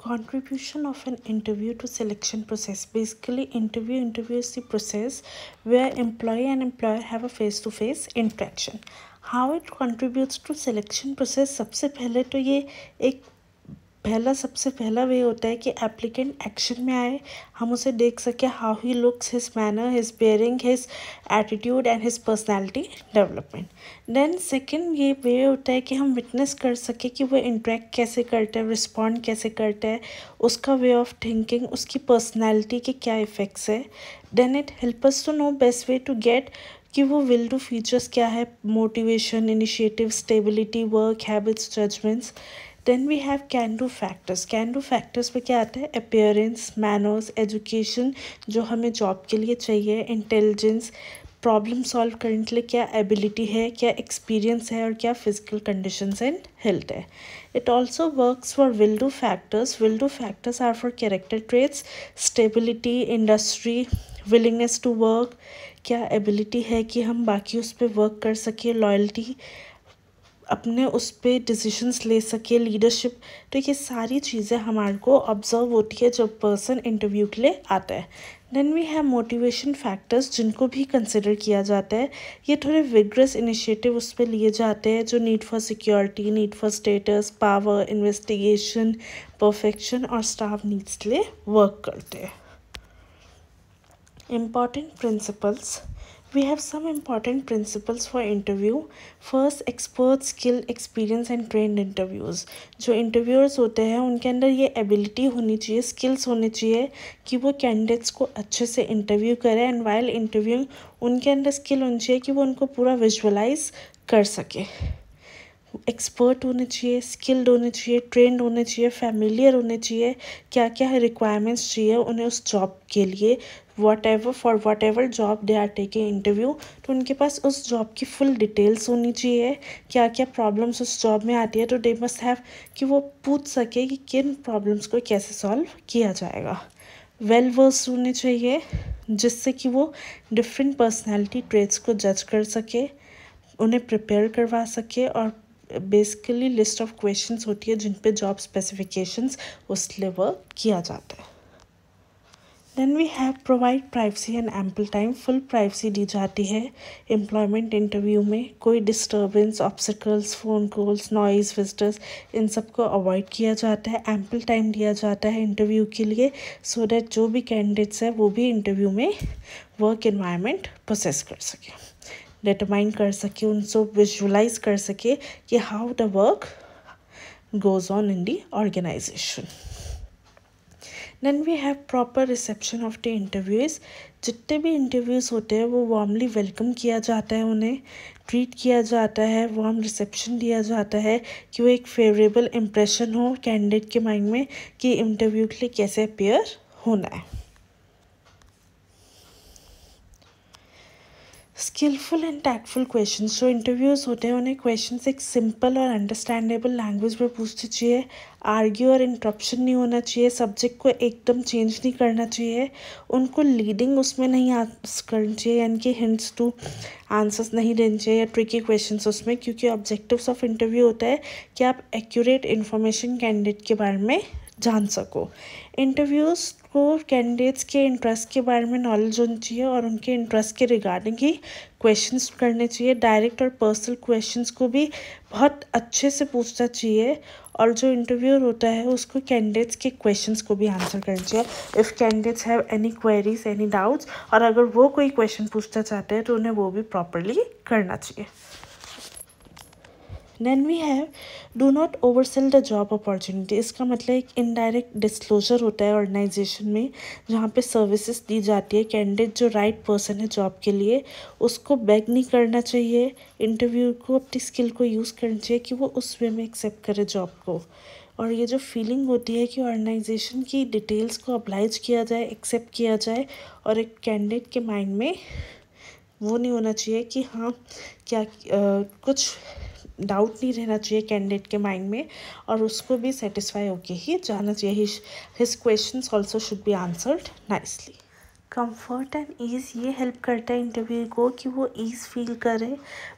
Contribution of an interview to selection process. Basically, interview is the process where employee and employer have a face-to-face interaction. How it contributes to selection process? सबसे पहले तो ये एक सबसे पहला वे होता है कि एप्लीकेंट एक्शन में आए, हम उसे देख सके how he looks, his manner, his bearing, his attitude and his personality development. Then second ये वे होता है कि हम विटनेस कर सके कि वो इंटरेक्ट कैसे करता है, रिस्पॉन्ड कैसे करता है, उसका वे ऑफ थिंकिंग, उसकी पर्सनैलिटी के क्या इफ़ेक्ट्स है. Then it help us to know best way to get कि वो विल डू फीचर्स क्या है, motivation, initiative, stability, work habits, judgements. Then we have can do factors. Can do factors पे क्या आता है? अपीयरेंस, मैनर्स, एजुकेशन जो हमें जॉब के लिए चाहिए, इंटेलिजेंस, प्रॉब्लम सॉल्व करने के लिए क्या एबिलिटी है, क्या एक्सपीरियंस है और क्या फिजिकल कंडीशंस एंड हेल्थ है. It also works for will do factors. Will do factors are for character traits, stability, industry, willingness to work, क्या एबिलिटी है कि हम बाकी उस पर वर्क कर सकें, लॉयल्टी, अपने उस पर डिसीजंस ले सके, लीडरशिप. तो ये सारी चीज़ें हमारे को ऑब्जर्व होती है जब पर्सन इंटरव्यू के लिए आता है. Then we have motivation factors जिनको भी कंसिडर किया जाता है. ये थोड़े विग्रस इनिशिएटिव उस पर लिए जाते हैं जो need for security, need for status, power, investigation, perfection और स्टाफ नीड्स के लिए वर्क करते हैं. Important principles. We have some important principles for interview. First, expert, skill, experience and trained interviews. जो इंटरव्यूअर्स होते हैं उनके अंदर ये एबिलिटी होनी चाहिए, स्किल्स होनी चाहिए कि वो कैंडिडेट्स को अच्छे से इंटरव्यू करें. एंड वाइल इंटरव्यूइंग उनके अंदर स्किल होनी चाहिए कि वो उनको पूरा विजुअलाइज कर सके. एक्सपर्ट होने चाहिए, स्किल्ड होने चाहिए, ट्रेंड होने चाहिए, फैमिलियर होने चाहिए, क्या क्या रिक्वायरमेंट्स चाहिए उन्हें उस जॉब के लिए, whatever job they are taking interview. तो उनके पास उस जॉब की फुल डिटेल्स होनी चाहिए, क्या क्या प्रॉब्लम्स उस जॉब में आती है. तो दे मस्ट हैव कि वो पूछ सके कि किन प्रॉब्लम्स को कैसे सॉल्व किया जाएगा. वेल वर्स होने चाहिए जिससे कि वो डिफरेंट पर्सनैलिटी ट्रेट्स को जज कर सके, उन्हें प्रिपेयर करवा सके. और बेसिकली लिस्ट ऑफ क्वेश्चंस होती है जिन पे जॉब स्पेसिफिकेशंस उस लिए वर्क किया जाता है. Then we have provide privacy and ample time. Full privacy दी जाती है एम्प्लॉयमेंट इंटरव्यू में. कोई disturbance, obstacles, phone calls, noise, visitors, इन सब को अवॉइड किया जाता है. एम्पल टाइम दिया जाता है इंटरव्यू के लिए सो दैट जो भी कैंडिडेट्स है वो भी इंटरव्यू में वर्क एनवायरनमेंट प्रोसेस कर सके, डिटरमाइन कर सके, उनको विजुअलाइज कर सके कि how the work goes on in the organisation. Then we have proper reception of the interviews. जितने भी इंटरव्यूज़ होते हैं वो वार्मली वेलकम किया जाता है, उन्हें ट्रीट किया जाता है, वार्म रिसेप्शन दिया जाता है कि वो एक फेवरेबल इम्प्रेशन हो कैंडिडेट के माइंड में कि इंटरव्यू के लिए कैसे अपेयर होना है. Skilful and tactful questions. जो इंटरव्यूज़ होते हैं उन्हें क्वेश्चंस एक सिंपल और अंडरस्टैंडेबल लैंग्वेज में पूछनी चाहिए. आर्ग्यू और इंटरप्शन नहीं होना चाहिए, सब्जेक्ट को एकदम चेंज नहीं करना चाहिए, उनको लीडिंग उसमें नहीं करनी चाहिए, यानी कि हिंट्स टू आंसर्स नहीं देने चाहिए या ट्रिकी क्वेश्चंस उसमें, क्योंकि ऑब्जेक्टिव्स ऑफ इंटरव्यू होता है कि आप एक्यूरेट इन्फॉर्मेशन कैंडिडेट के बारे में जान सको. इंटरव्यूज़ को कैंडिडेट्स के इंटरेस्ट के बारे में नॉलेज होनी चाहिए और उनके इंटरेस्ट के रिगार्डिंग ही क्वेश्चंस करने चाहिए. डायरेक्ट और पर्सनल क्वेश्चंस को भी बहुत अच्छे से पूछना चाहिए और जो इंटरव्यूअर होता है उसको कैंडिडेट्स के क्वेश्चंस को भी आंसर करना चाहिए. If candidates have any queries, any doubts, और अगर वो कोई क्वेश्चन पूछना चाहते हैं तो उन्हें वो भी प्रॉपरली करना चाहिए. Then we have do not oversell the job opportunity. इसका मतलब एक इनडायरेक्ट डिस्क्लोजर होता है ऑर्गेनाइजेशन में जहाँ पे सर्विसेज दी जाती है. कैंडिडेट जो राइट पर्सन है जॉब के लिए उसको बेग नहीं करना चाहिए, इंटरव्यू को अपनी स्किल को यूज़ करना चाहिए कि वो उस वे में एक्सेप्ट करे जॉब को. और ये जो फीलिंग होती है कि ऑर्गेनाइजेशन की डिटेल्स को अप्लाइज किया जाए, एक्सेप्ट किया जाए, और एक कैंडिडेट के माइंड में वो नहीं होना चाहिए कि हाँ क्या कुछ डाउट नहीं रहना चाहिए कैंडिडेट के माइंड में, और उसको भी सेटिस्फाई होके ही जाना चाहिए. His questions also should be answered nicely. Comfort and ease ये हेल्प करता है इंटरव्यू को कि वो ईज़ फील करे,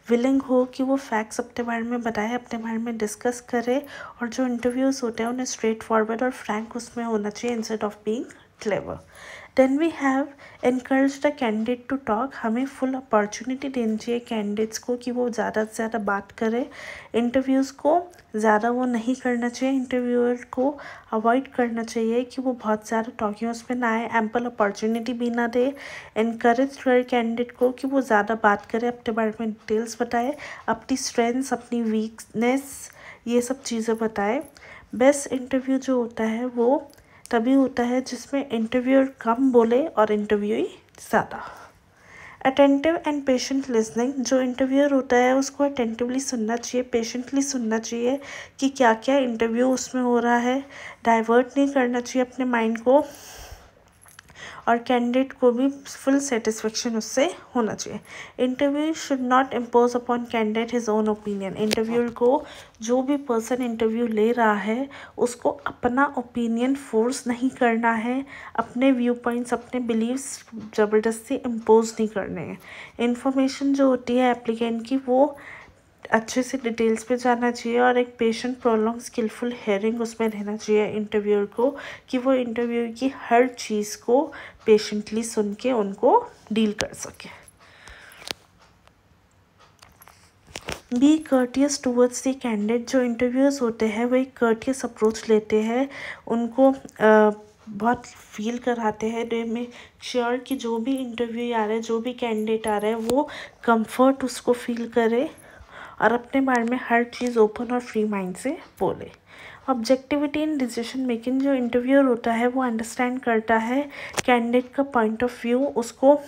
विलिंग हो कि वो फैक्ट्स अपने बारे में बताए, अपने बारे में डिस्कस करे, और जो इंटरव्यूज़ होते हैं उन्हें स्ट्रेट फॉरवर्ड और फ्रैंक उसमें होना चाहिए instead of being clever. Then we have encourage the candidate to talk. हमें फुल अपॉर्चुनिटी देनी चाहिए कैंडिडेट्स को कि वो ज़्यादा से ज़्यादा बात करे। इंटरव्यूज़ को ज़्यादा वो नहीं करना चाहिए, इंटरव्यूअर को अवॉइड करना चाहिए कि वो बहुत ज़्यादा टॉकिंग्स पे ना आए, एम्पल अपॉर्चुनिटी भी ना दे। इनकरेज करे कैंडिडेट को कि वो ज़्यादा बात करे, अपने बारे में डिटेल्स बताए, अपनी स्ट्रेंथ्स, अपनी वीकनेस, ये सब चीज़ें बताए। बेस्ट इंटरव्यू जो होता है वो तभी होता है जिसमें इंटरव्यूअर कम बोले और इंटरव्यूई ज़्यादा। अटेंटिव एंड पेशेंट लिसनिंग, जो इंटरव्यूअर होता है उसको अटेंटिवली सुनना चाहिए, पेशेंटली सुनना चाहिए कि क्या क्या इंटरव्यू उसमें हो रहा है, डाइवर्ट नहीं करना चाहिए अपने माइंड को, और कैंडिडेट को भी फुल सेटिस्फेक्शन उससे होना चाहिए। Interview should not impose upon candidate his own opinion. Interviewer को, जो भी पर्सन इंटरव्यू ले रहा है, उसको अपना ओपिनियन फोर्स नहीं करना है, अपने व्यू पॉइंट्स, अपने बिलीव्स ज़बरदस्ती इम्पोज नहीं करने हैं। इंफॉर्मेशन जो होती है एप्लीकेंट की वो अच्छे से डिटेल्स पे जाना चाहिए, और एक पेशेंट प्रोलॉन्ग स्किलफुल हेयरिंग उसमें रहना चाहिए इंटरव्यूअर को कि वो इंटरव्यू की हर चीज़ को पेशेंटली सुन के उनको डील कर सके। Be courteous towards the candidate, जो इंटरव्यूअर्स होते हैं वो एक कर्टियस अप्रोच लेते हैं, उनको बहुत फील कराते हैं, दे में श्योर कि जो भी इंटरव्यू आ रहा है, जो भी कैंडिडेट आ रहा है, वो कंफर्ट उसको फील करे और अपने बारे में हर चीज़ ओपन और फ्री माइंड से बोले। ऑब्जेक्टिविटी इन डिसीजन मेकिंग, जो इंटरव्यूअर होता है वो अंडरस्टैंड करता है कैंडिडेट का पॉइंट ऑफ व्यू, उसको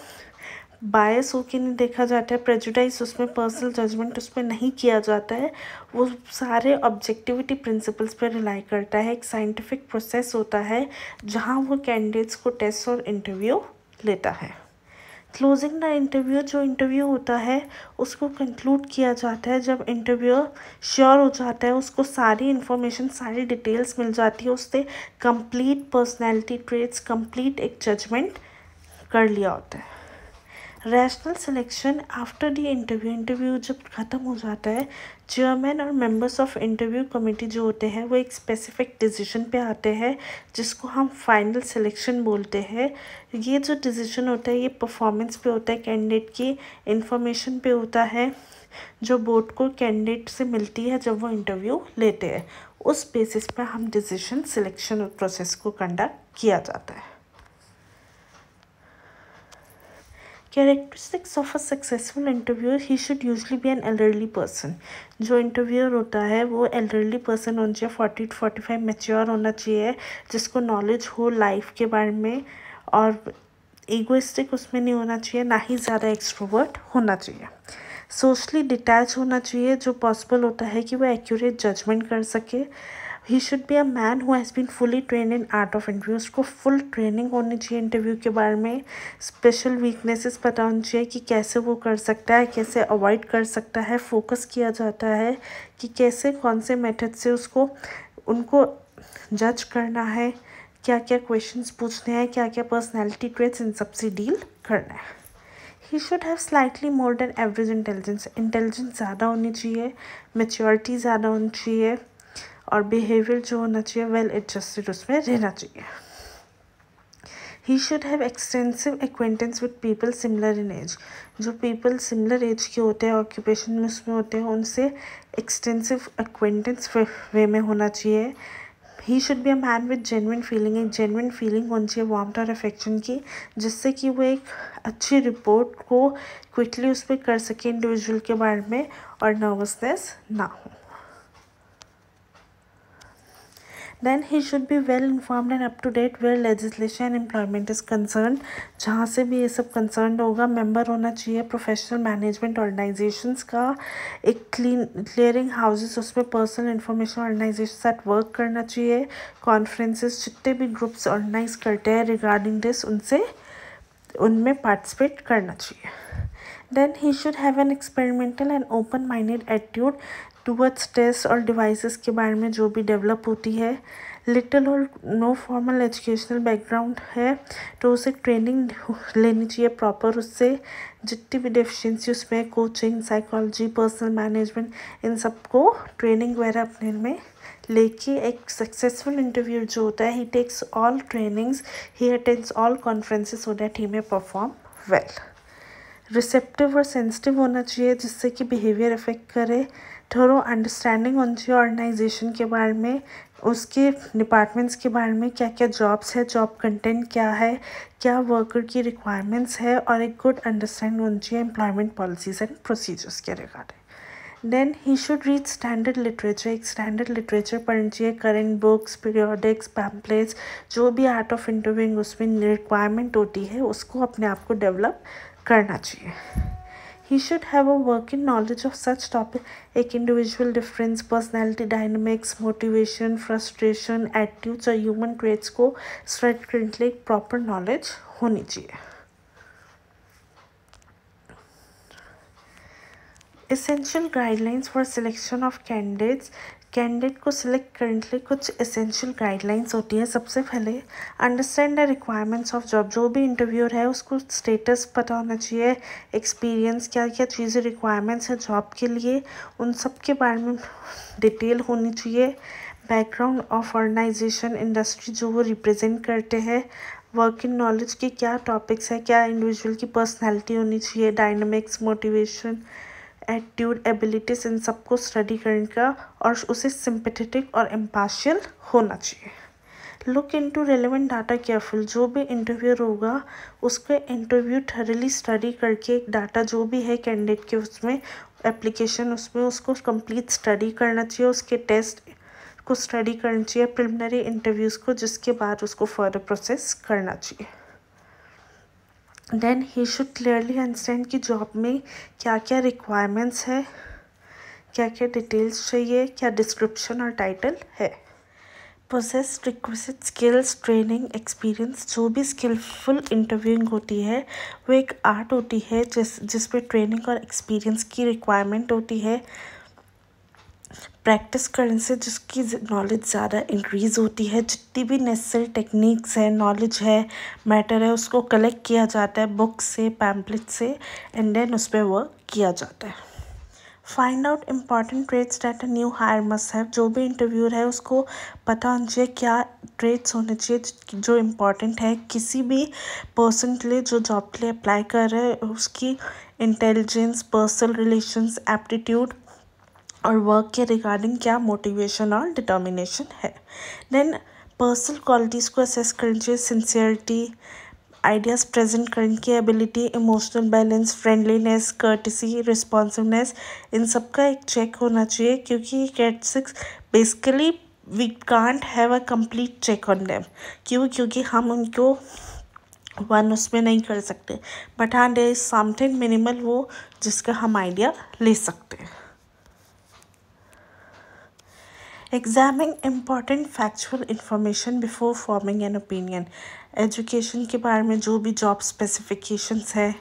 बायस होकर नहीं देखा जाता है, प्रेजुडाइज उसमें, पर्सनल जजमेंट उसमें नहीं किया जाता है, वो सारे ऑब्जेक्टिविटी प्रिंसिपल्स पर रिलाई करता है। एक साइंटिफिक प्रोसेस होता है जहाँ वो कैंडिडेट्स को टेस्ट और इंटरव्यू लेता है। क्लोजिंग द इंटरव्यू, जो इंटरव्यू होता है उसको कंक्लूड किया जाता है जब इंटरव्यूअर श्योर हो जाता है, उसको सारी इन्फॉर्मेशन, सारी डिटेल्स मिल जाती है, उससे कंप्लीट पर्सनैलिटी ट्रेट्स, कंप्लीट एक जजमेंट कर लिया होता है। Rational selection after the interview, interview जब ख़त्म हो जाता है, चेयरमैन और मेंबर्स ऑफ इंटरव्यू कमेटी जो होते हैं वो एक स्पेसिफिक डिसीजन पे आते हैं जिसको हम फाइनल सिलेक्शन बोलते हैं। ये जो डिसीजन होता है ये परफॉर्मेंस पे होता है, कैंडिडेट की इंफॉर्मेशन पे होता है जो बोर्ड को कैंडिडेट से मिलती है जब वो इंटरव्यू लेते हैं, उस बेसिस पे हम डिसीजन सिलेक्शन प्रोसेस को कंडक्ट किया जाता है। Characteristics of a successful interviewer, he should usually be an elderly person. जो इंटरव्यूअर होता है वो एल्डरली पर्सन होना चाहिए, 40 to 45 मैच्योर होना चाहिए, जिसको नॉलेज हो लाइफ के बारे में, और ईगोइस्टिक उसमें नहीं होना चाहिए, ना ही ज़्यादा एक्सट्रोवर्ट होना चाहिए। सोशली डिटैच होना चाहिए, जो पॉसिबल होता है कि वो एक्यूरेट जजमेंट कर सके। He should be a man who has been fully train in art of interview, उसको फुल ट्रेनिंग होनी चाहिए इंटरव्यू के बारे में, स्पेशल वीकनेसेस पता होनी चाहिए कि कैसे वो कर सकता है, कैसे अवॉइड कर सकता है, फोकस किया जाता है कि कैसे, कौन से मेथड से उसको उनको जज करना है, क्या क्या क्वेश्चंस पूछने हैं, क्या क्या पर्सनैलिटी ट्रेट्स, इन सब से डील करना है। ही should have slightly more than average intelligence, intelligence ज़्यादा होनी चाहिए, मेच्योरिटी ज़्यादा होनी चाहिए, और बिहेवियर जो होना चाहिए वेल एडजस्टेड उसमें रहना चाहिए। He should have extensive acquaintance with people similar in age, जो पीपल सिमिलर एज के होते हैं, ऑक्यूपेशन में उसमें होते हैं, उनसे एक्सटेंसिव एक्वेंटेंस वे में होना चाहिए। He should be a man with genuine feeling, एक जेन्युइन फीलिंग होनी चाहिए वार्मथ और अफेक्शन की, जिससे कि वो एक अच्छी रिपोर्ट को क्विकली उस पर कर सके इंडिविजुअल के बारे में, और नर्वसनेस ना हो। Then he should be well informed and up to date where legislation and employment is concerned, जहाँ से भी ये सब concerned होगा। मेंबर होना चाहिए प्रोफेशनल मैनेजमेंट ऑर्गेनाइजेशंस का, एक क्लियरिंग हाउसेस, उसमें पर्सनल इंफॉर्मेशन ऑर्गेनाइजेशन साथ वर्क करना चाहिए। कॉन्फ्रेंसेस जितने भी ग्रुप्स ऑर्गेनाइज करते हैं रिगार्डिंग दिस, उनमें पार्टिसिपेट करना चाहिए। Then he should have an experimental and open-minded attitude towards test और डिवाइसेस के बारे में जो भी डेवलप होती है। लिटिल और नो फॉर्मल एजुकेशनल बैकग्राउंड है तो उसे ट्रेनिंग लेनी चाहिए प्रॉपर, उससे जितनी भी डेफिशिएंसी उसमें कोचिंग, साइकोलॉजी, पर्सनल मैनेजमेंट, इन सबको ट्रेनिंग वगैरह अपने में लेके एक सक्सेसफुल इंटरव्यू जो होता है, he takes all trainings, he attends all conferences so that he may perform well. Receptive और सेंसिटिव होना चाहिए जिससे कि बिहेवियर अफेक्ट करे। थोरो अंडरस्टैंडिंग होनी चाहिए ऑर्गेनाइजेशन के बारे में, उसके डिपार्टमेंट्स के बारे में, क्या क्या जॉब्स है, जॉब कंटेंट क्या है, क्या वर्कर की रिक्वायरमेंट्स है, और एक गुड अंडरस्टैंडिंग होनी चाहिए एम्प्लॉयमेंट पॉलिसीज़ एंड प्रोसीजर्स के regarding. Then he should read standard literature, एक स्टैंडर्ड लिटरेचर पढ़नी चाहिए, करेंट बुक्स, पीरियोडिक्स, पैम्पलेट्स, जो भी आर्ट ऑफ इंटरव्यूइंग उसमें रिक्वायरमेंट होती है उसको अपने आप को डेवलप करना चाहिए। He should have a working knowledge of such topic, एक individual difference, personality dynamics, motivation, frustration, attitudes और ह्यूमन ट्रेट्स को स्टडी करने के लिए एक प्रॉपर नॉलेज होनी चाहिए। Essential guidelines for selection of candidates, candidate को सिलेक्ट करने के लिए कुछ एसेंशियल गाइडलाइंस होती है। सबसे पहले understand the requirements of job, जो भी इंटरव्यूअर है उसको स्टेटस पता होना चाहिए, एक्सपीरियंस, क्या क्या चीज़ें रिक्वायरमेंट्स है जॉब के लिए, उन सब के बारे में डिटेल होनी चाहिए। बैकग्राउंड ऑफ ऑर्गेनाइजेशन, इंडस्ट्री जो वो रिप्रेजेंट करते हैं, वर्किंग नॉलेज के क्या टॉपिक्स है, क्या इंडिविजुअल की पर्सनैलिटी होनी चाहिए, डायनामिक्स, मोटिवेशन, एटीट्यूड, एबिलिटीज, इन सबको स्टडी करने का, और उसे सिंपैथेटिक और इम्पार्शियल होना चाहिए। Look into relevant data careful, जो भी इंटरव्यूअर होगा उसके इंटरव्यू थरली स्टडी करके डाटा जो भी है कैंडिडेट के उसमें एप्लीकेशन उसमें उसको कंप्लीट स्टडी करना चाहिए, उसके टेस्ट को स्टडी करना चाहिए, प्रिलिमिनरी इंटरव्यूज़ को, जिसके बाद उसको फर्दर प्रोसेस करना चाहिए। Then he should clearly understand कि जॉब में क्या क्या रिक्वायरमेंट्स है, क्या क्या डिटेल्स चाहिए, क्या डिस्क्रिप्शन और टाइटल है। Possess requisite skills, training, experience, जो भी स्किलफुल इंटरव्यूइंग होती है वो एक आर्ट होती है जिस पे ट्रेनिंग और एक्सपीरियंस की रिक्वायरमेंट होती है। प्रैक्टिस करने से जिसकी नॉलेज ज़्यादा इंक्रीज़ होती है, जितनी भी नेसेसरी टेक्निक्स है, नॉलेज है, मैटर है, उसको कलेक्ट किया जाता है बुक से, पैम्पलेट से, एंड देन उस पर वर्क किया जाता है। Find out important traits that a new hire must have, जो भी इंटरव्यूअर है उसको पता होना चाहिए क्या ट्रेड्स होने चाहिए जो इम्पॉर्टेंट है किसी भी पर्सन के लिए जो जॉब के लिए अप्लाई कर रहे हैं, उसकी इंटेलिजेंस, पर्सनल रिलेशंस, एप्टीट्यूड और वर्क के रिगार्डिंग क्या मोटिवेशन और डिटर्मिनेशन है। देन पर्सनल क्वालिटीज़ को असेस करनी चाहिए, सिंसियरिटी, आइडियाज़ प्रेजेंट करने की ability, emotional balance, friendliness, courtesy, responsiveness, इन सब का एक चेक होना चाहिए, क्योंकि कैट 6 basically we can't have a complete check on them, क्योंकि हम उनको वन उसमें नहीं कर सकते, बट हाँ देयर इज समथिंग मिनिमल वो जिसका हम आइडिया ले सकते हैं। Examining important factual information before forming an opinion, education के बारे में जो भी जॉब स्पेसिफिकेशंस है,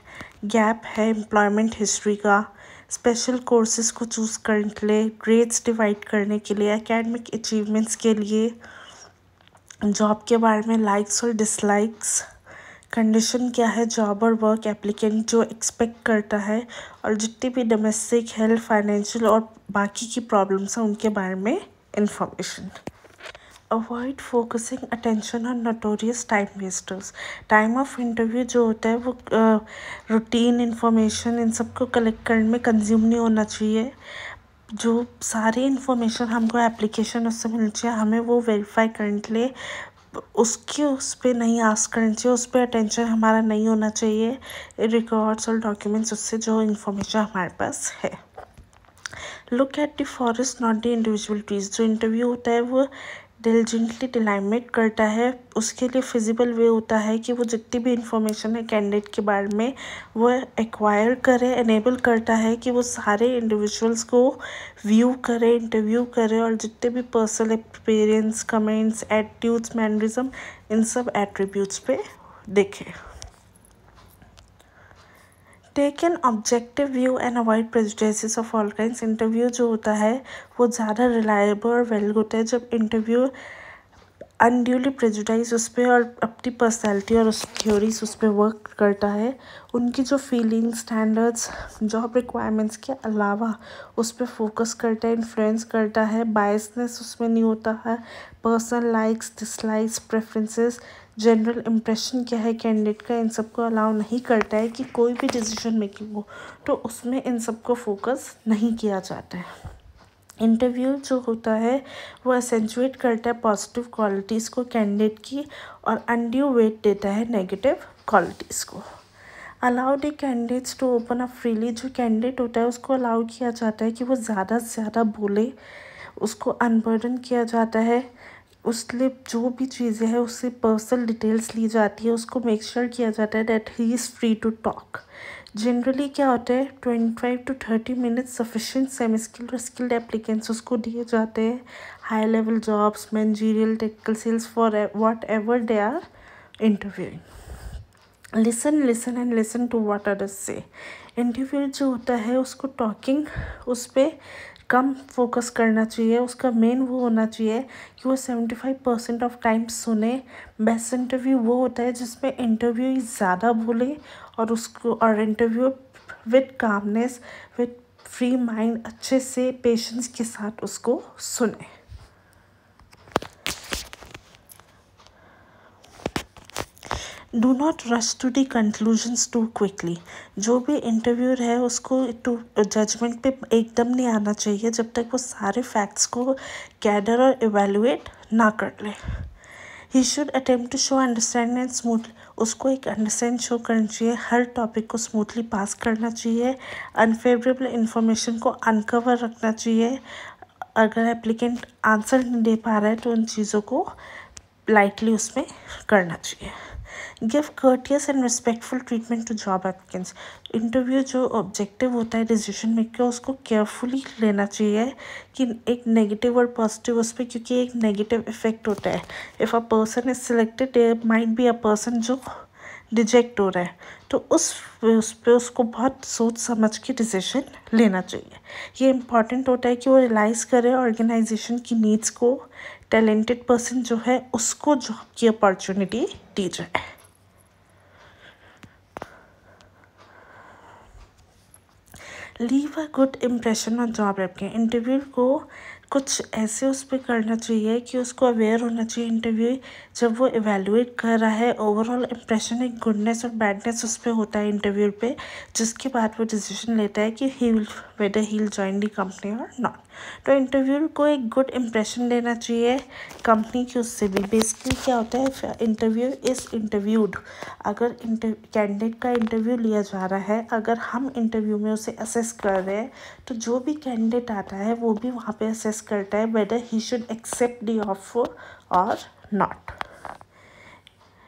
गैप है एम्प्लॉयमेंट हिस्ट्री का, स्पेशल कोर्सेज को चूज़ करने के लिए, ग्रेड्स डिवाइड करने के लिए, एकेडमिक अचीवमेंट्स के लिए, जॉब के बारे में लाइक्स और डिसलाइक्स, कंडीशन क्या है जॉब और वर्क एप्लीकेंट जो एक्सपेक्ट करता है, और जितनी भी डोमेस्टिक, हेल्थ, फाइनेंशियल और बाकी की प्रॉब्लम्स हैं उनके बारे में information. Avoid focusing attention on notorious time wasters, time of interview जो होता है वो रूटीन इन्फॉर्मेशन इन सबको कलेक्ट करने में कंज्यूम नहीं होना चाहिए। जो सारी इन्फॉर्मेशन हमको एप्लीकेशन उससे मिलनी चाहिए, हमें वो वेरीफाई करने के लिए उसकी उस पर नहीं आस्क करनी चाहिए, उस पर अटेंशन हमारा नहीं होना चाहिए। रिकॉर्ड्स और डॉक्यूमेंट्स उससे जो इन्फॉर्मेशन हमारे पास है। Look at the forest not the individual trees, जो इंटरव्यू होता है वो डिलिजेंटली डिलाइमेट करता है, उसके लिए फिजिबल वे होता है कि वो जितनी भी इंफॉर्मेशन है कैंडिडेट के बारे में वो एक्वायर करे, एनेबल करता है कि वो सारे इंडिविजुअल्स को व्यू करे, इंटरव्यू करे, और जितने भी personal experience, comments, attitudes, mannerism, इन सब एट्रीब्यूट्स पे देखे। Take an objective view and avoid prejudices of all kinds, interview जो होता है वो ज़्यादा रिलायबल और वैलिड होता है जब इंटरव्यू अनड्यूली प्रेजुडाइज उस पर और अपनी पर्सनैलिटी और उस थ्योरीज उस पर वर्क करता है, उनकी जो फीलिंग्स, स्टैंडर्ड्स, जॉब रिक्वायरमेंट्स के अलावा उस पर फोकस करता है, इन्फ्लुएंस करता है, बायसनेस उसमें नहीं होता है, personal likes, dislikes, preferences, general impression क्या है कैंडिडेट का, इन सबको अलाउ नहीं करता है कि कोई भी डिसीजन मेकिंग हो तो उसमें इन सबको फोकस नहीं किया जाता है। इंटरव्यू जो होता है वो एसेंचुएट करता है पॉजिटिव क्वालिटीज़ को कैंडिडेट की और अनड्यू वेट देता है नेगेटिव क्वालिटीज़ को। Allowed a candidates to open up freely, जो कैंडिडेट होता है उसको अलाउ किया जाता है कि वो ज़्यादा से ज़्यादा बोले, उसको अनबर्डन किया जाता है, उसके जो भी चीज़ें हैं उससे पर्सनल डिटेल्स ली जाती है, उसको मेक श्योर किया जाता है that he is free to talk. Generally क्या होता है 25 to 30 minutes sufficient semi skilled और स्किल्ड एप्लीकेंट्स उसको दिए जाते हैं, high level jobs, managerial, technical sales, for whatever they are interviewing. Listen and listen to what others say. Interview जो होता है उसको टॉकिंग उस पर कम फोकस करना चाहिए, उसका मेन वो होना चाहिए कि वो 75% ऑफ टाइम सुने। बेस्ट इंटरव्यू वो होता है जिसमें इंटरव्यू ज़्यादा बोले और interview with calmness, with free mind, अच्छे से पेशेंस के साथ उसको सुने। Do not rush to the conclusions too quickly. जो भी इंटरव्यूअर है उसको टू जजमेंट पे एकदम नहीं आना चाहिए जब तक वो सारे फैक्ट्स को गैदर और इवेलुएट ना कर ले। He should attempt to show understanding and smooth, उसको एक अंडरस्टैंड शो करना चाहिए, हर टॉपिक को स्मूथली पास करना चाहिए, अनफेवरेबल इन्फॉर्मेशन को अनकवर रखना चाहिए। अगर एप्लीकेंट आंसर नहीं दे पा रहा है तो उन चीज़ों को लाइटली उसमें करना चाहिए। Give courteous and respectful treatment to job applicants. Interview जो ऑब्जेक्टिव होता है डिसीजन मेकर उसको केयरफुली लेना चाहिए कि एक नेगेटिव और पॉजिटिव उस पर, क्योंकि एक नेगेटिव इफेक्ट होता है। If a person is selected there might be a person जो रिजेक्ट हो रहा है, तो उस पर उसको बहुत सोच समझ के डिसीजन लेना चाहिए। ये इम्पॉर्टेंट होता है कि वो रियलाइज़ करे ऑर्गेनाइजेशन की नीड्स को, टैलेंटेड पर्सन जो है उसको जॉब की अपॉर्चुनिटी दी जाए। Leave a good impression on job applicant. Interview को कुछ ऐसे उस पर करना चाहिए कि उसको अवेयर होना चाहिए इंटरव्यू जब वो इवेलुएट कर रहा है, ओवरऑल इम्प्रेशन एक गुडनेस और बैडनेस उस पर होता है इंटरव्यू पे, जिसके बाद वो डिसीजन लेता है कि weather he will join the company और नॉट। तो इंटरव्यू को एक गुड इम्प्रेशन देना चाहिए कंपनी की उससे भी। बेसिकली क्या होता है, इंटरव्यू इज़ इंटरव्यूड, अगर कैंडिडेट का इंटरव्यू लिया जा रहा है, अगर हम इंटरव्यू में उसे असेस कर रहे हैं तो जो भी कैंडिडेट आता है वो भी वहाँ पे असेस करता है whether he should accept the offer और not.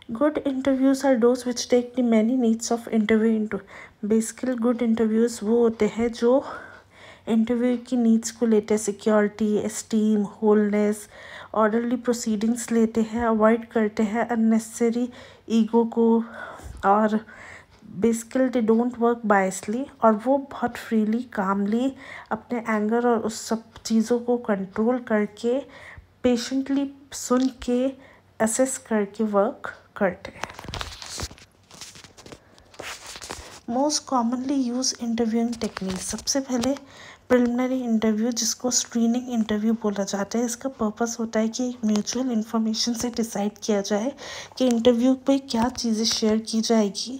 Good interviews are those which take the many needs of interview into. Basically good interviews वो होते हैं जो इंटरव्यू की नीड्स को लेते हैं, security, esteem, wholeness, orderly proceedings लेते हैं, अवॉइड करते हैं अननेसेसरी ईगो को, और बेसिकली दे डोंट वर्क बायसली, और वो बहुत फ्रीली, कामली अपने एंगर और उस सब चीज़ों को कंट्रोल करके, पेशेंटली सुन के, असेस करके वर्क करते हैं। Most commonly use interviewing technique. सबसे पहले प्रिलिमिनरी इंटरव्यू, जिसको स्क्रीनिंग इंटरव्यू बोला जाता है। इसका पर्पस होता है कि एक म्यूचुअल इन्फॉर्मेशन से डिसाइड किया जाए कि इंटरव्यू पे क्या चीज़ें शेयर की जाएगी।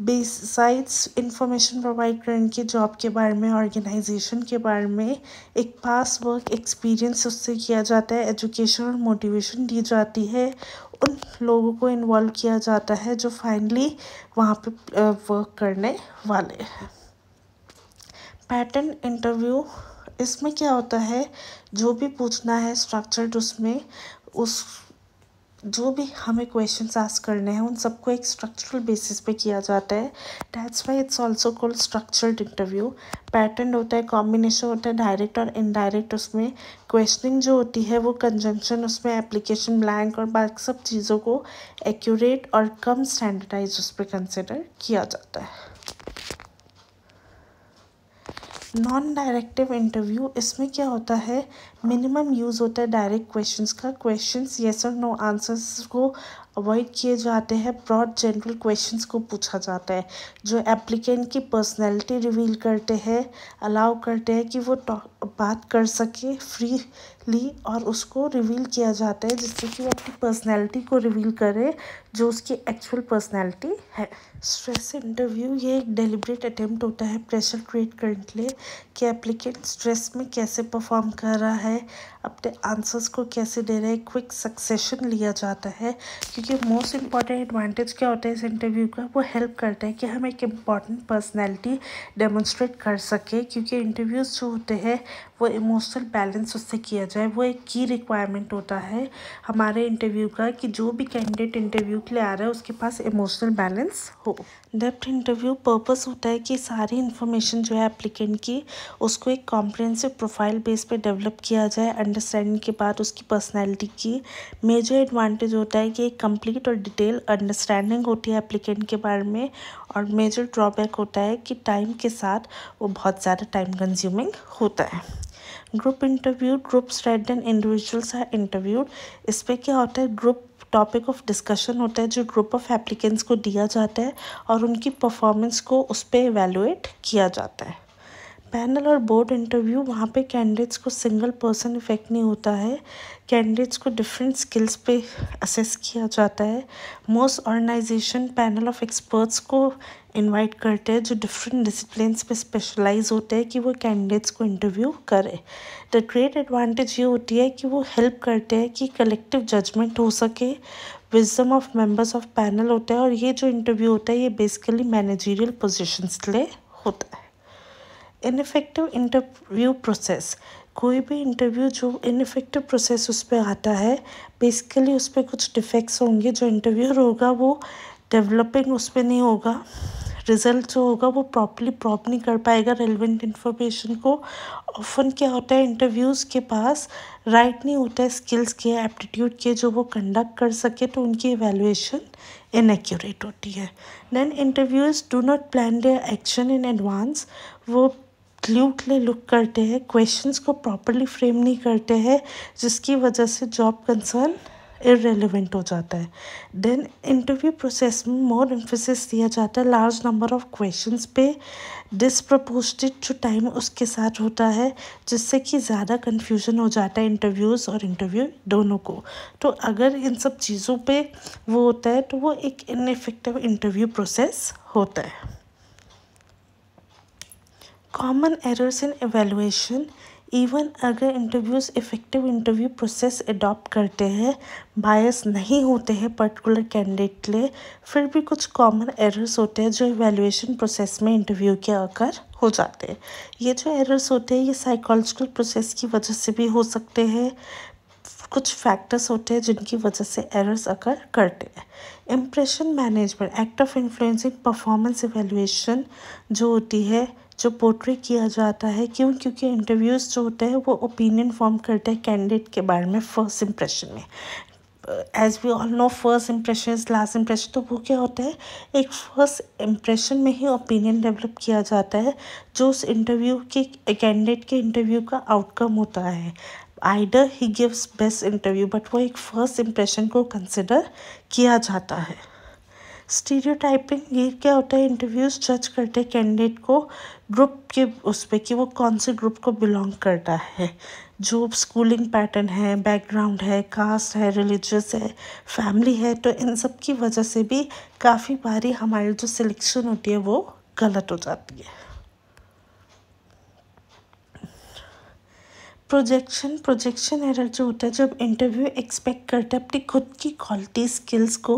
बिसाइड्स इंफॉर्मेशन प्रोवाइड करने की जॉब के बारे में, ऑर्गेनाइजेशन के बारे में, एक पास वर्क एक्सपीरियंस उससे किया जाता है, एजुकेशन और मोटिवेशन दी जाती है, उन लोगों को इन्वॉल्व किया जाता है जो फाइनली वहाँ पे वर्क करने वाले हैं। पैटर्न इंटरव्यू, इसमें क्या होता है, जो भी पूछना है स्ट्रक्चर्ड, उसमें उस जो भी हमें क्वेश्चंस आस्क करने हैं उन सबको एक स्ट्रक्चरल बेसिस पे किया जाता है। That's why it's also called structured interview. Pattern होता है, कॉम्बिनेशन होता है डायरेक्ट और इनडायरेक्ट। उसमें क्वेश्चनिंग जो होती है वो कंजंक्शन, उसमें एप्लीकेशन ब्लैंक और बाकी सब चीज़ों को एक्यूरेट और कम स्टैंडर्डाइज उस पर कंसिडर किया जाता है। नॉन डायरेक्टिव इंटरव्यू, इसमें क्या होता है, मिनिमम यूज़ होता है डायरेक्ट क्वेश्चंस का। क्वेश्चंस येस और नो आंसर्स को अवॉइड किए जाते हैं, ब्रॉड जनरल क्वेश्चंस को पूछा जाता है जो एप्लीकेंट की पर्सनैलिटी रिवील करते हैं, अलाउ करते हैं कि वो बात कर सके फ्रीली, और उसको रिवील किया जाता है जिससे कि वो अपनी पर्सनैलिटी को रिवील करे जो उसकी एक्चुअल पर्सनैलिटी है। स्ट्रेस इंटरव्यू, ये एक डेलिब्रेट अटेम्प्ट होता है प्रेशर क्रिएट करने के लिए कि एप्लीकेंट स्ट्रेस में कैसे परफॉर्म कर रहा है, अपने आंसर्स को कैसे दे रहा है, क्विक सक्सेशन लिया जाता है। क्योंकि मोस्ट इम्पॉर्टेंट एडवांटेज क्या होता है इस इंटरव्यू का, वो हेल्प करता है कि हम एक इम्पॉर्टेंट पर्सनैलिटी डेमोन्स्ट्रेट कर सके, क्योंकि इंटरव्यूज़ जो होते हैं वो इमोशनल बैलेंस उससे किया जाए। वो एक की रिक्वायरमेंट होता है हमारे इंटरव्यू का कि जो भी कैंडिडेट इंटरव्यू के लिए आ रहा है उसके पास इमोशनल बैलेंस हो। डेप्थ इंटरव्यू पर्पस होता है कि सारी इन्फॉर्मेशन जो है एप्लीकेंट की उसको एक कॉम्प्रिहेंसिव प्रोफाइल बेस पे डेवलप किया जाए, अंडरस्टैंडिंग के बाद उसकी पर्सनैलिटी की। मेजर एडवांटेज होता है कि एक कंप्लीट और डिटेल अंडरस्टैंडिंग होती है एप्लीकेंट के बारे में, और मेजर ड्रॉबैक होता है कि टाइम के साथ वो बहुत ज़्यादा टाइम कंज्यूमिंग होता है। Group interview, groups rather than individuals are interviewed. इस पर क्या होता है, ग्रुप टॉपिक ऑफ डिस्कशन होता है जो ग्रुप ऑफ एप्लीकेंट्स को दिया जाता है और उनकी परफॉर्मेंस को उस पर एवेलुएट किया जाता है। पैनल और बोर्ड इंटरव्यू, वहाँ पे कैंडिडेट्स को सिंगल पर्सन इफेक्ट नहीं होता है, कैंडिडेट्स को डिफरेंट स्किल्स पे असेस किया जाता है। Most organisation panel of experts को इनवाइट करते हैं जो डिफरेंट डिसिप्लिन्स पे स्पेशलाइज होते हैं कि वो कैंडिडेट्स को इंटरव्यू करे। द ग्रेट एडवांटेज ये होती है कि वो हेल्प करते हैं कि कलेक्टिव जजमेंट हो सके, wisdom of members of panel होता है, और ये जो इंटरव्यू होता है ये बेसिकली मैनेजरियल पोजीशंस के लिए होता है। इनफेक्टिव इंटरव्यू प्रोसेस, कोई भी इंटरव्यू जो इनफेक्टिव प्रोसेस उस पर आता है, बेसिकली उस पर कुछ डिफेक्ट्स होंगे, जो इंटरव्यूअर होगा वो डेवलपिंग उस पर नहीं होगा, रिजल्ट जो होगा वो प्रॉपरली प्रॉप नहीं कर पाएगा रेलिवेंट इन्फॉर्मेशन को। ऑफन क्या होता है, इंटरव्यूज़ के पास राइट नहीं होता है स्किल्स के, एप्टीट्यूड के जो वो कंडक्ट कर सके, तो उनकी एवेलुएशन इनएक्यूरेट होती है। Then interviewers do not plan their action in advance, वो क्लूटली लुक करते हैं, क्वेश्चंस को प्रॉपरली फ्रेम नहीं करते हैं जिसकी वजह से जॉब कंसर्न इररेलेवेंट हो जाता है। देन इंटरव्यू प्रोसेस में मोर एम्फेसिस दिया जाता है लार्ज नंबर ऑफ क्वेश्चंस पे, डिसप्रपोर्शनेट जो टाइम उसके साथ होता है जिससे कि ज़्यादा कन्फ्यूजन हो जाता है इंटरव्यूज़ और इंटरव्यू दोनों को। तो अगर इन सब चीज़ों पे वो होता है तो वो एक इनइफेक्टिव इंटरव्यू प्रोसेस होता है। Common errors in evaluation, even अगर interviews effective interview process adopt करते हैं, बायस नहीं होते हैं पर्टिकुलर कैंडिडेट के लिए, फिर भी कुछ कॉमन एरर्स होते हैं जो एवेलुएशन प्रोसेस में इंटरव्यू के अकर हो जाते हैं। ये जो एरर्स होते हैं ये साइकोलॉजिकल प्रोसेस की वजह से भी हो सकते हैं, कुछ फैक्टर्स होते हैं जिनकी वजह से एरर्स अकर करते हैं। Impression management, act of influencing performance evaluation जो होती है, जो पोर्ट्रे किया जाता है, क्योंकि इंटरव्यूज़ जो होते हैं वो ओपिनियन फॉर्म करते हैं कैंडिडेट के बारे में फर्स्ट इंप्रेशन में। As we all know first impression is last impression, तो वो क्या होता है, एक फर्स्ट इंप्रेशन में ही ओपिनियन डेवलप किया जाता है जो उस इंटरव्यू के कैंडिडेट के इंटरव्यू का आउटकम होता है। Either he gives best interview, but वो एक फर्स्ट इंप्रेशन को कंसिडर किया जाता है। स्टीरियोटाइपिंग, ये क्या होता है, इंटरव्यूज़ जज करते हैं कैंडिडेट को ग्रुप के उस पर कि वो कौन से ग्रुप को बिलोंग करता है, जो स्कूलिंग पैटर्न है, बैकग्राउंड है, कास्ट है, रिलीजियस है, फैमिली है, तो इन सब की वजह से भी काफ़ी बारी हमारी जो सिलेक्शन होती है वो गलत हो जाती है। प्रोजेक्शन एरर जो होता है, जब इंटरव्यू एक्सपेक्ट करता है अपनी खुद की क्वालिटी स्किल्स को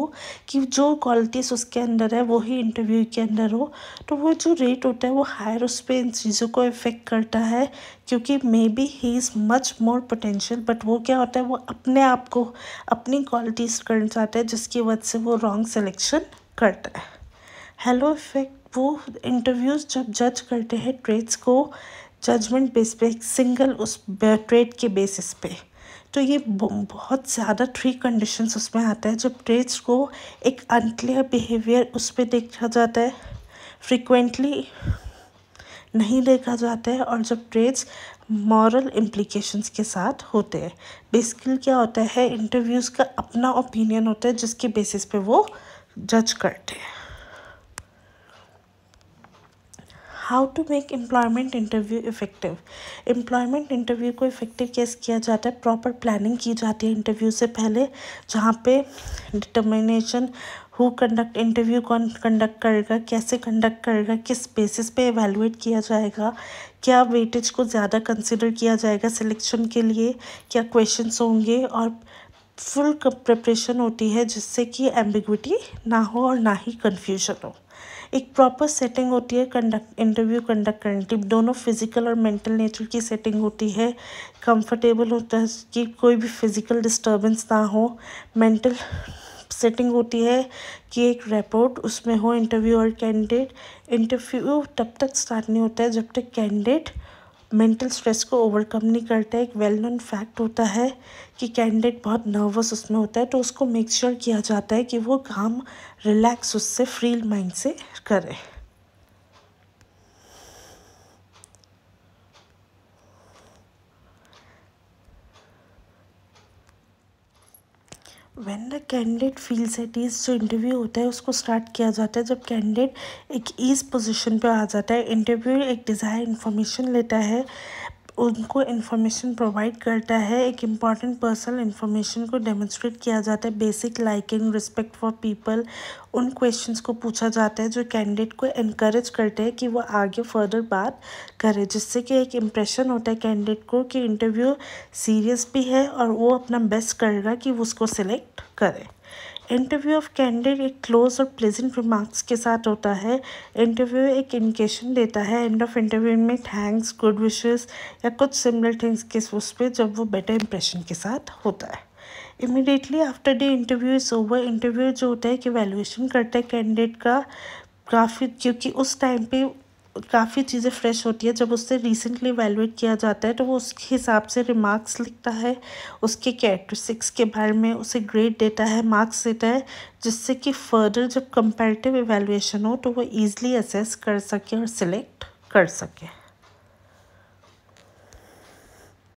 कि जो क्वालिटीज़ उसके अंदर है वो ही इंटरव्यू के अंदर हो, तो वो जो रेट होता है वो हायर उस पर इन चीज़ों को इफ़ेक्ट करता है, क्योंकि may be he is much more potential, but वो क्या होता है, वो अपने आप को अपनी क्वालिटीज़ करना चाहता है जिसकी वजह से वो रॉन्ग सिलेक्शन करता है। हेलो इफेक्ट, वो इंटरव्यूज़ जब जज करते हैं ट्रेड्स को जजमेंट बेस पे, सिंगल उस ट्रेड के बेसिस पे, तो ये बहुत ज़्यादा 3 कंडीशंस उसमें आता है। जब ट्रेड्स को एक अनक्लियर बिहेवियर उस पर देखा जाता है, फ्रिक्वेंटली नहीं देखा जाता है और जब ट्रेड्स मॉरल इम्प्लीकेशंस के साथ होते हैं। बेसिकली क्या होता है, इंटरव्यूज़ का अपना ओपिनियन होता है जिसके बेसिस पे वो जज करते हैं। How to make employment interview effective. Employment interview को इफ़ेक्टिव कैसे किया जाता है, प्रॉपर प्लानिंग की जाती है इंटरव्यू से पहले, जहाँ पे डिटर्मिनेशन हु कंडक्ट इंटरव्यू, कौन कंडक्ट करेगा, कैसे कंडक्ट करेगा, किस बेसिस पे एवेलुएट किया जाएगा, क्या वेटेज को ज़्यादा कंसिडर किया जाएगा सिलेक्शन के लिए, क्या क्वेश्चंस होंगे, और फुल प्रिपरेशन होती है जिससे कि एम्बिग्विटी ना हो और ना ही कन्फ्यूजन हो। एक प्रॉपर सेटिंग होती है इंटरव्यू कंडक्ट करने की, दोनों फिजिकल और मेंटल नेचर की सेटिंग होती है। कंफर्टेबल होता है कि कोई भी फिजिकल डिस्टर्बेंस ना हो। मेंटल सेटिंग होती है कि एक रिपोर्ट उसमें हो इंटरव्यू और कैंडिडेट। इंटरव्यू तब तक स्टार्ट नहीं होता है जब तक कैंडिडेट मेंटल स्ट्रेस को ओवरकम नहीं करता है। एक वेल नोन फैक्ट होता है कि कैंडिडेट बहुत नर्वस उसमें होता है, तो उसको मेक श्योर किया जाता है कि वो काम रिलैक्स उससे फ्री माइंड से करे। When the candidate feels at ease, जो इंटरव्यू होता है उसको स्टार्ट किया जाता है जब कैंडिडेट एक ईज पोजीशन पे आ जाता है। इंटरव्यू एक डिज़ायर इन्फॉर्मेशन लेता है, उनको इन्फॉर्मेशन प्रोवाइड करता है। एक इम्पॉर्टेंट पर्सनल इन्फॉर्मेशन को डेमोन्स्ट्रेट किया जाता है, basic liking, respect for people. उन क्वेश्चंस को पूछा जाता है जो कैंडिडेट को इनकरेज करते हैं कि वो आगे फर्दर बात करे, जिससे कि एक इम्प्रेशन होता है कैंडिडेट को कि इंटरव्यू सीरियस भी है और वो अपना बेस्ट करेगा कि वो उसको सिलेक्ट करे। इंटरव्यू ऑफ कैंडिडेट एक क्लोज और प्लेजेंट रिमार्क्स के साथ होता है। इंटरव्यू एक इंडिकेशन देता है एंड ऑफ इंटरव्यू में थैंक्स, गुड विशेस या कुछ सिमिलर थिंग्स के उस पर, जब वो बेटर इंप्रेशन के साथ होता है। Immediately after the interview is over, interview जो होता है कि वैल्यूएशन करता है कैंडिडेट का काफ़ी, क्योंकि उस टाइम पे काफ़ी चीज़ें फ्रेश होती है। जब उससे रिसेंटली वैल्यूएट किया जाता है तो वो उसके हिसाब से रिमार्क्स लिखता है, उसके कैरेक्टरिस्टिक्स के बारे में उसे ग्रेड देता है, मार्क्स देता है, जिससे कि फर्दर जब कंपैरेटिव इवैल्यूएशन हो तो वो ईज़िली असेस कर सके और सिलेक्ट कर सके।